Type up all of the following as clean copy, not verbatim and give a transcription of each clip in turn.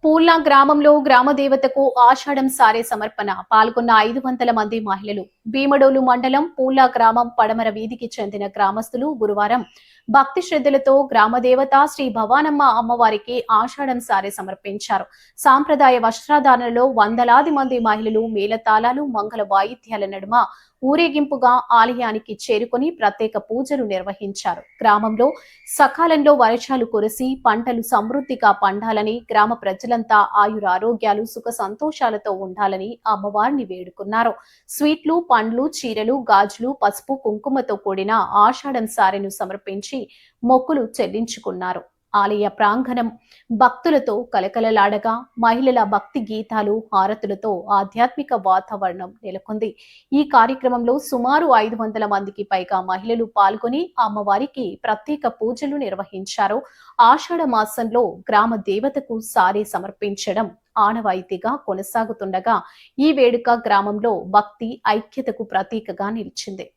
పూల్లా గ్రామంలో గ్రామ దేవతకు ఆషాఢం సారే సమర్పణ పాల్గొన్న 500 మంది మహిళలు. భీమడోలు మండలం పూల్లా గ్రామం పడమర వీధికి చెందిన గ్రామస్తులు గురువారం భక్తి శ్రద్ధలతో గ్రామదేవత శ్రీ భవానమ్మ అమ్మవారికి ఆషాఢం సారే సమర్పించారు. సాంప్రదాయ వస్త్రధారణలో వందలాది మంది మహిళలు మేళతాళాలు, మంగళ వాయిద్యాల నడుమ ఊరేగింపుగా ఆలయానికి చేరుకుని ప్రత్యేక పూజలు నిర్వహించారు. గ్రామంలో సకాలంలో వర్షాలు కురిసి పంటలు సమృద్ధిగా పండాలని, గ్రామ ప్రజలంతా ఆయురారోగ్యాలు సుఖ సంతోషాలతో ఉండాలని అమ్మవారిని వేడుకున్నారు. స్వీట్లు, పండ్లు, చీరలు, గాజులు, పసుపు, కుంకుమతో కూడిన ఆషాఢం సారెను సమర్పించి మొక్కులు చెల్లించుకున్నారు. ఆలయ ప్రాంగణం భక్తులతో కలకలలాడగా మహిళల భక్తి గీతాలు, హారతులతో ఆధ్యాత్మిక వాతావరణం నెలకొంది. ఈ కార్యక్రమంలో సుమారు 500 మందికి పైగా మహిళలు పాల్గొని అమ్మవారికి ప్రత్యేక పూజలు నిర్వహించారు. ఆషాఢ మాసంలో గ్రామ దేవతకు సారే సమర్పించడం ఆనవాయితీగా కొనసాగుతుండగా ఈ వేడుక గ్రామంలో భక్తి ఐక్యతకు ప్రతీకగా నిలిచింది.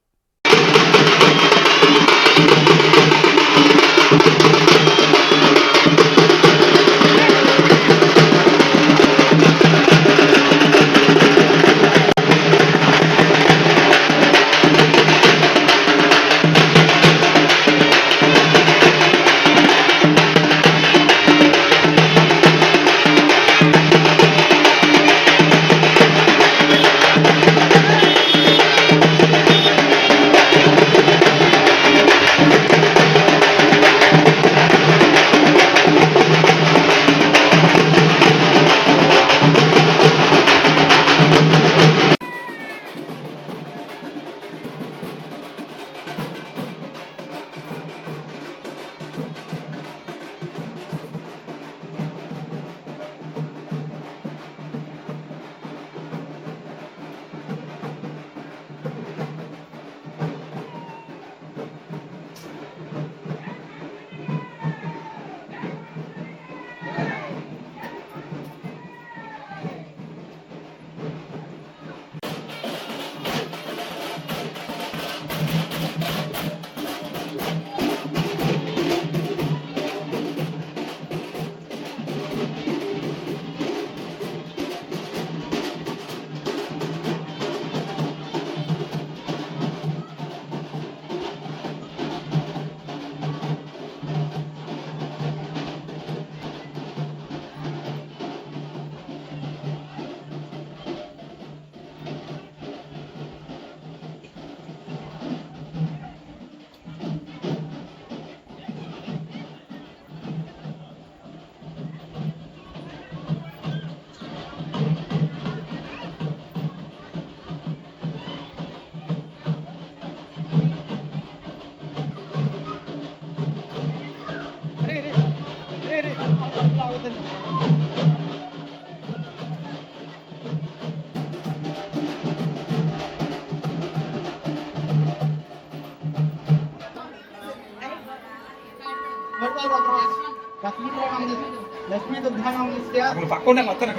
పక్కనే మొత్తం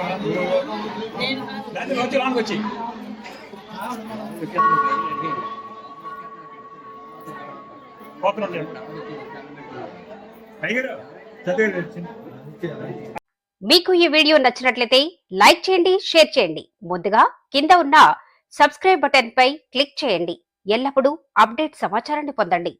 వచ్చి రానికి వచ్చి మీకు ఈ వీడియో నచ్చినట్లయితే లైక్ చేయండి, షేర్ చేయండి. ముందుగా కింద ఉన్న సబ్స్క్రైబ్ బటన్ పై క్లిక్ చేయండి. ఎల్లప్పుడూ అప్డేట్ సమాచారాన్ని పొందండి.